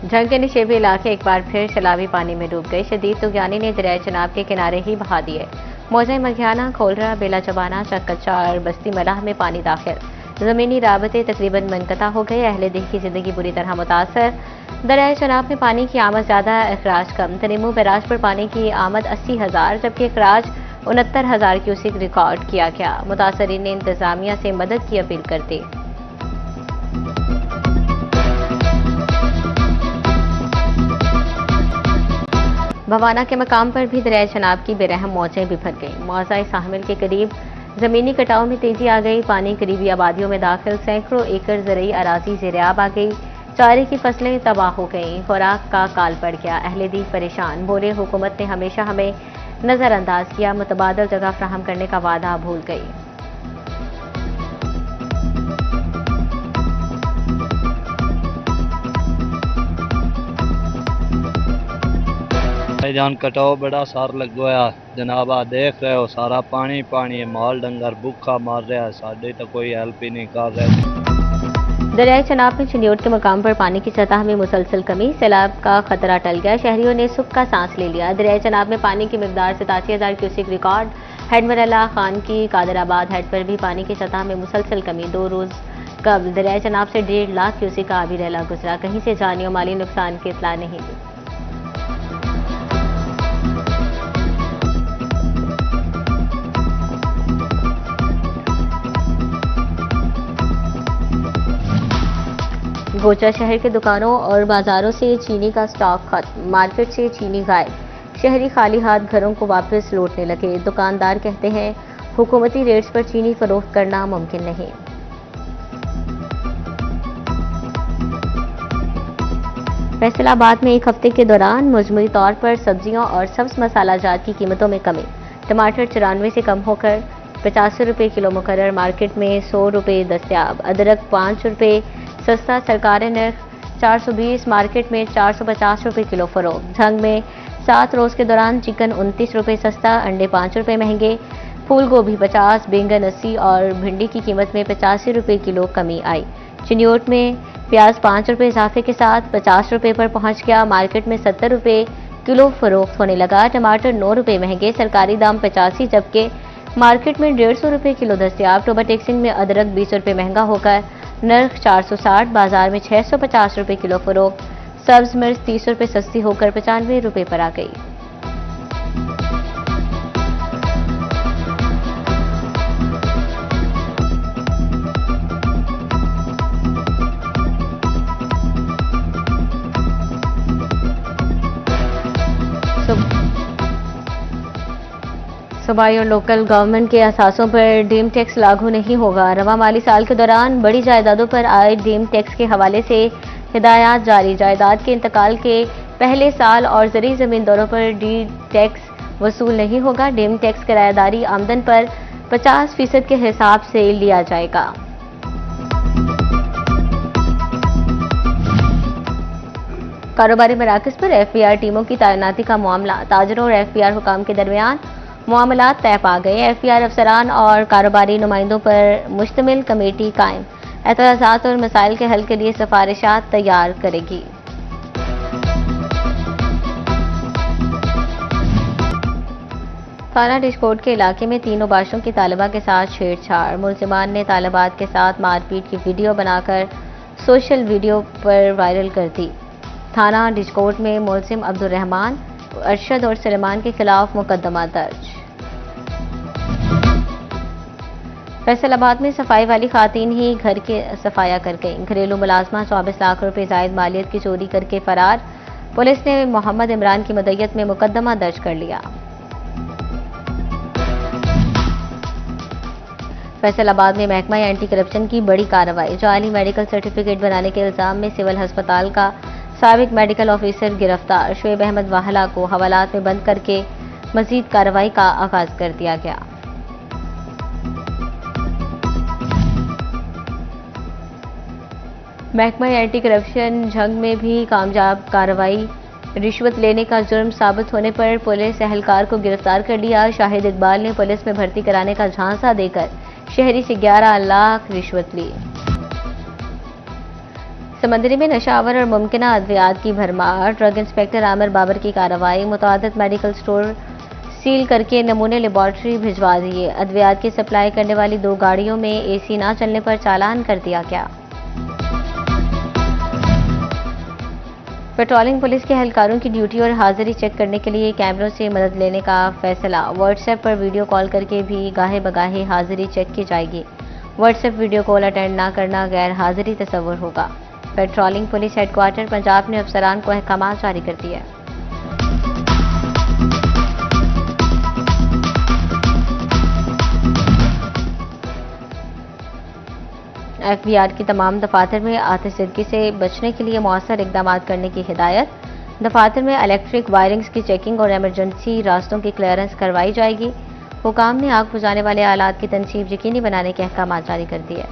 झंग के निशेबी इलाके एक बार फिर सैलाबी पानी में डूब गए। शदीद तूफानी ने दरिया चनाब के किनारे ही बहा दिए। मौजे मघियाना, खोलरा, बेला चबाना, चक्कच्चा और बस्ती मलाह में पानी दाखिल। जमीनी राबते तकरीबन मुनक़ता हो गए। अहले दिल की जिंदगी बुरी तरह मुतासर। दरिया चनाब में पानी की आमद ज्यादा, अखराज कम। तनीमू बैराज पर पानी की आमद 80,000 जबकि अखराज 69,000 क्यूसिक रिकॉर्ड किया गया। मुतासरीन ने इंतजामिया से मदद की अपील कर दी। भवाना के मकाम पर भी दरिया चनाब की बेरहम मौजें बिफर गईं। मौजा साहमिल के करीब जमीनी कटाव में तेजी आ गई। पानी करीबी आबादियों में दाखिल। सैकड़ों एकड़ ज़रई अराजी ज़ेर-ए-आब आ गई। चारे की फसलें तबाह हो गईं। खुराक का काल पड़ गया। अहले दीन परेशान। बोले हुकूमत ने हमेशा हमें नजरअंदाज किया, मुतबादल जगह फ्राहम करने का वादा भूल गई। जान कटाओ बड़ा सार लगवाया जनाब, आ देख रहे हो सारा पानी पानी है। माल डंगर भूखा मार रहा है, साढ़े तो कोई हेल्प ही नहीं कर रहा। दरियाई चनाब में चिन्योट के मकाम पर पानी की सतह में मुसलसल कमी। सैलाब का खतरा टल गया। शहरियों ने सुख का सांस ले लिया। दरियाई चनाब में पानी की मिकदार 87,000 क्यूसिक रिकॉर्ड। हेड मरला खान की कादराबाद हेड पर भी पानी की सतह में मुसलसल कमी। 2 रोज कबल दरियाई चनाब से 1.5 लाख क्यूसिक का आबी रैला गुजरा। कहीं से जानी और माली नुकसान की इत्तला नहीं दी। गोचा शहर के दुकानों और बाजारों से चीनी का स्टॉक खत्म। मार्केट से चीनी गायब। शहरी खाली हाथ घरों को वापस लौटने लगे। दुकानदार कहते हैं हुकूमती रेट्स पर चीनी फरोख्त करना मुमकिन नहीं। फैसलाबाद में एक हफ्ते के दौरान मजमूई तौर पर सब्जियों और सब्ज मसाला जात की कीमतों में कमी। टमाटर 94 से कम होकर 85 रुपये किलो मुकर्रर। मार्केट में 100 रुपये दस्तयाब। अदरक 5 रुपये सस्ता। सरकारी नर्ख 420। मार्केट में 450 रुपये किलो फरोख्त। झंग में 7 रोज के दौरान चिकन 29 रुपये सस्ता। अंडे 5 रुपये महंगे। फूल गोभी 50, बैंगन 80 और भिंडी की कीमत में 85 रुपये किलो कमी आई। चिन्योट में प्याज 5 रुपये इजाफे के साथ 50 रुपये पर पहुंच गया। मार्केट में 70 रुपये किलो फरोख्त होने लगा। टमाटर 9 रुपये महंगे। सरकारी दाम 85 जबकि मार्केट में 150 रुपये किलो दस्तयाब। टोबा टेक्सिंग में अदरक 20 रुपये महंगा होकर नर्ख 460। बाजार में 650 रुपये किलो फरोख्त। सब्ज मिर्च 30 रुपये सस्ती होकर 95 रुपये पर आ गई। सूबाई और लोकल गवर्नमेंट के असासों पर डीम टैक्स लागू नहीं होगा। रवा माली साल के दौरान बड़ी जायदादों पर आए डीम टैक्स के हवाले से हिदायत जारी। जायदाद के इंतकाल के पहले साल और ज़रूरी ज़मीन दौरों पर डी टैक्स वसूल नहीं होगा। डीम टैक्स किराएदारी आमदन पर 50% के हिसाब से लिया जाएगा। कारोबारी मराकज़ पर FBI टीमों की तैनाती का मामला। ताजरों और FBI हुकाम के दरमियान मामलात तय पा गए। FBI अफसरान और कारोबारी नुमाइंदों पर मुश्तमिल कमेटी कायम। एतराज़ात और मसाइल के हल के लिए सिफारिशात तैयार करेगी। थाना डिशकोट के इलाके में 3 बाशों की तालिबा के साथ छेड़छाड़। मुलजिमान ने तालिबात के साथ मारपीट की वीडियो बनाकर सोशल वीडियो पर वायरल कर दी। थाना डिशकोट में मुलजिम अब्दुल रहमान, अरशद और सलेमान के खिलाफ मुकदमा दर्ज। फैसलाबाद में सफाई वाली खातून ही घर के सफाया कर गई। घरेलू मुलाजमा 24 लाख रुपए जायद मालियत की चोरी करके फरार। पुलिस ने मोहम्मद इमरान की मदयत में मुकदमा दर्ज कर लिया। फैसलाबाद में महकमा एंटी करप्शन की बड़ी कार्रवाई। जाली मेडिकल सर्टिफिकेट बनाने के इल्जाम में सिविल अस्पताल का साबिक मेडिकल ऑफिसर गिरफ्तार। शुएब अहमद वाहला को हवालात में बंद करके मजीद कार्रवाई का आगाज कर दिया गया। महकमा एंटी करप्शन झंग में भी कामयाब कार्रवाई। रिश्वत लेने का जुर्म साबित होने पर पुलिस एहलकार को गिरफ्तार कर लिया। शाहिद इकबाल ने पुलिस में भर्ती कराने का झांसा देकर शहरी से 11 लाख रिश्वत ली। समंदरी में नशावर और मुमकिना अद्वियात की भरमार। ड्रग इंस्पेक्टर आमिर बाबर की कार्रवाई। मुतअद्दिद मेडिकल स्टोर सील करके नमूने लेबॉर्ट्री भिजवा दिए। अद्वियात की सप्लाई करने वाली 2 गाड़ियों में एसी ना चलने पर चालान कर दिया गया। पेट्रोलिंग पुलिस के एहलकारों की ड्यूटी और हाजिरी चेक करने के लिए कैमरों से मदद लेने का फैसला। व्हाट्सएप पर वीडियो कॉल करके भी गाहे बगाहे हाजिरी चेक की जाएगी। व्हाट्सएप वीडियो कॉल अटेंड ना करना गैर हाजिरी तस्वुर होगा। पेट्रोलिंग पुलिस हेडक्वार्टर पंजाब ने अफसरान को अहकाम जारी कर दिए। एफबीआर की तमाम दफातर में आतिशज़दगी से बचने के लिए मौसर इकदाम करने की हिदायत। दफातर में इलेक्ट्रिक वायरिंग्स की चेकिंग और इमरजेंसी रास्तों की क्लियरेंस करवाई जाएगी। हुकाम ने आग बुझाने वाले आलात की तनसीब यकीनी बनाने के अहकाम जारी कर दिए।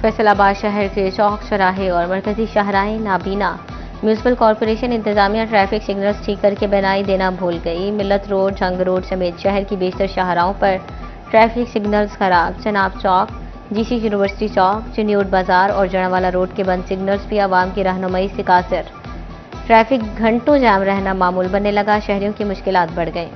फैसलाबाद शहर के चौक चौराहे और मरकजी शाहराह नाबीना म्यूनिसिपल कॉरपोरेशन इंतजामिया ट्रैफिक सिग्नल्स ठीक करके बनाई देना भूल गई। मिल्लत रोड, जंग रोड समेत शहर की बेशतर शाहराहों पर ट्रैफिक सिग्नल्स खराब। चनाब चौक, जीसी यूनिवर्सिटी चौक, चिन्यूट बाजार और जड़ावाला रोड के बंद सिग्नल्स भी आवाम की रहनुमाई से कासिर। ट्रैफिक घंटों जाम रहना मामूल बनने लगा। शहरियों की मुश्किलात बढ़ गई।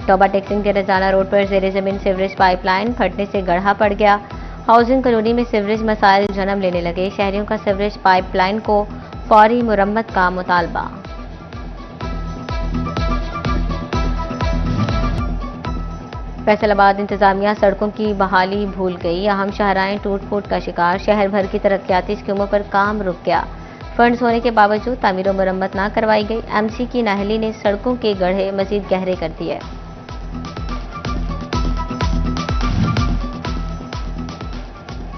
टोबा टेक्सिंग के रजाना रोड पर जेर जमीन सीवरेज पाइपलाइन फटने से गड्ढा पड़ गया। हाउसिंग कॉलोनी में सीवरेज मसाइल जन्म लेने लगे। शहरियों का सीवरेज पाइपलाइन को फौरी मुरम्मत का मुतालबा। फैसलाबाद इंतजामिया सड़कों की बहाली भूल गई। अहम शाहराहें टूट फूट का शिकार। शहर भर की तरक्याती स्कीमों पर काम रुक गया। फंड्स होने के बावजूद तामीर और मुरम्मत न करवाई गई। एमसी की नाहली ने सड़कों के गड्ढे मजीद गहरे कर दिए।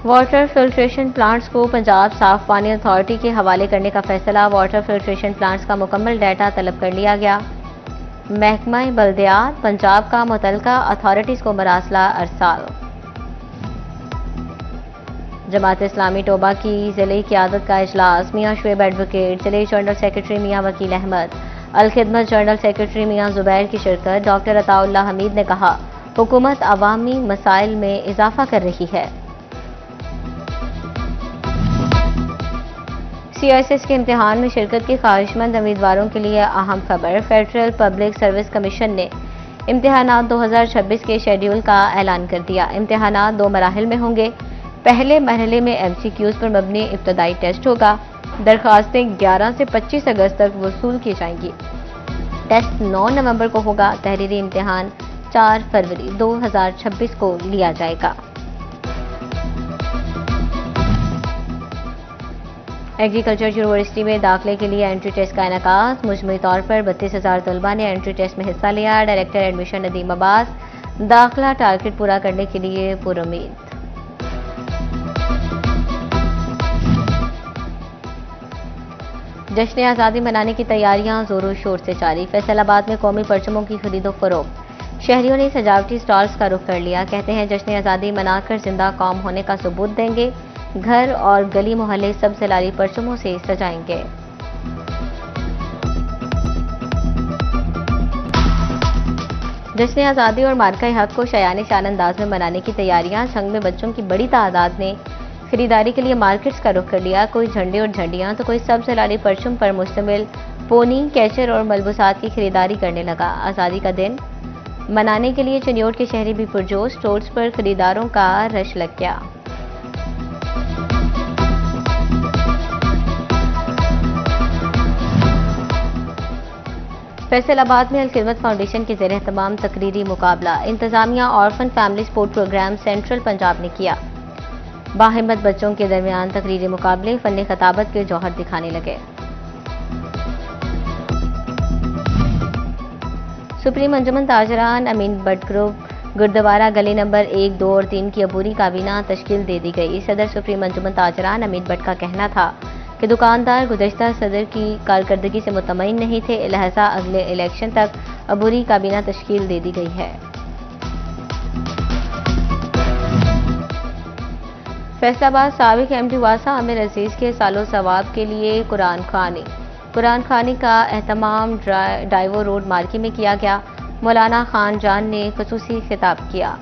वाटर फिल्ट्रेशन प्लांट्स को पंजाब साफ पानी अथॉरिटी के हवाले करने का फैसला। वाटर फिल्ट्रेशन प्लांट्स का मुकम्मल डाटा तलब कर लिया गया। महकमा बल्दियात पंजाब का मुतल्लिका अथॉरिटीज को मरासला अरसाल। जमात इस्लामी टोबा की जिले क़यादत का इजलास। मियां शुएब एडवोकेट, जिले जनरल सेक्रेटरी मियां वकील अहमद, अल खिदमत जनरल सेक्रेटरी मियां जुबैर की शिरकत। डॉक्टर अताउल्लाह हमीद ने कहा, हुकूमत अवामी मसाइल में इजाफा कर रही है। सीएसएस के इम्तिहान में शिरकत की ख्वाहिशमंद उम्मीदवारों के लिए अहम खबर। फेडरल पब्लिक सर्विस कमीशन ने इम्तिहानात 2026 के शेड्यूल का ऐलान कर दिया। इम्तिहानात 2 मराहिल में होंगे। पहले मरहले में एमसीक्यूज पर मबनी इब्तदाई टेस्ट होगा। दरखास्तें 11 से 25 अगस्त तक वसूल की जाएंगी। टेस्ट 9 नवंबर को होगा। तहरीरी इम्तिहान 4 फरवरी 2026 को लिया जाएगा। एग्रीकल्चर यूनिवर्सिटी में दाखिले के लिए एंट्री टेस्ट का इनेकाद। मुजमई तौर पर 32,000 तलबा ने एंट्री टेस्ट में हिस्सा लिया। डायरेक्टर एडमिशन नदीम अब्बास, दाखिला टारगेट पूरा करने के लिए पुरुमीद। जश्न आज़ादी मनाने की तैयारियां जोरों शोर से जारी। फैसलाबाद में कौमी परचमों की खरीदो फरोख्त। शहरियों ने सजावटी स्टॉल्स का रुख कर लिया। कहते हैं जश्न आज़ादी मनाकर जिंदा कौम होने का सबूत देंगे। घर और गली मोहल्ले सब सलारी परचमों से सजाएंगे। जश्न आज़ादी और मार्का हक को शयान शान अंदाज में मनाने की तैयारियां। संग में बच्चों की बड़ी तादाद ने खरीदारी के लिए मार्केट्स का रुख कर लिया। कोई झंडे और झंडियां तो कोई सब सलारी परचम पर मुश्तमिल पोनी, कैचर और मलबूसात की खरीदारी करने लगा। आज़ादी का दिन मनाने के लिए चिन्योट के शहरी भी पुरजोश। स्टोर्स पर खरीदारों का रश लग गया। फैसलाबाद में अल खिदमत फाउंडेशन के ज़ेर एहतमाम तकरीरी मुकाबला। इंतजामिया orphan family sport programme central Punjab ने किया। बाहिम्मत बच्चों के दरमियान तकरीरी मुकाबले फन खताबत के जौहर दिखाने लगे। सुप्रीम अंजुमन ताजरान अमीन बट ग्रुप गुरुद्वारा गली नंबर 1, 2 और 3 की अबूरी काबीना तश्कील दे दी गई। सदर सुप्रीम अंजुमन ताजरान अमीन बट का कहना था कि दुकानदार गुज़श्ता सदर की कारकर्दगी से मुतमईन नहीं थे, लिहाजा अगले इलेक्शन तक अबूरी काबीना तश्कील दे दी गई है। फैसलाबाद साबिक एमडी वासा आमिर अजीज के सालो सवाब के लिए कुरान ख्वानी। कुरान खानी का एहतमाम डाइवो रोड मार्की में किया गया। मौलाना खान जान ने खुसूसी खिताब किया।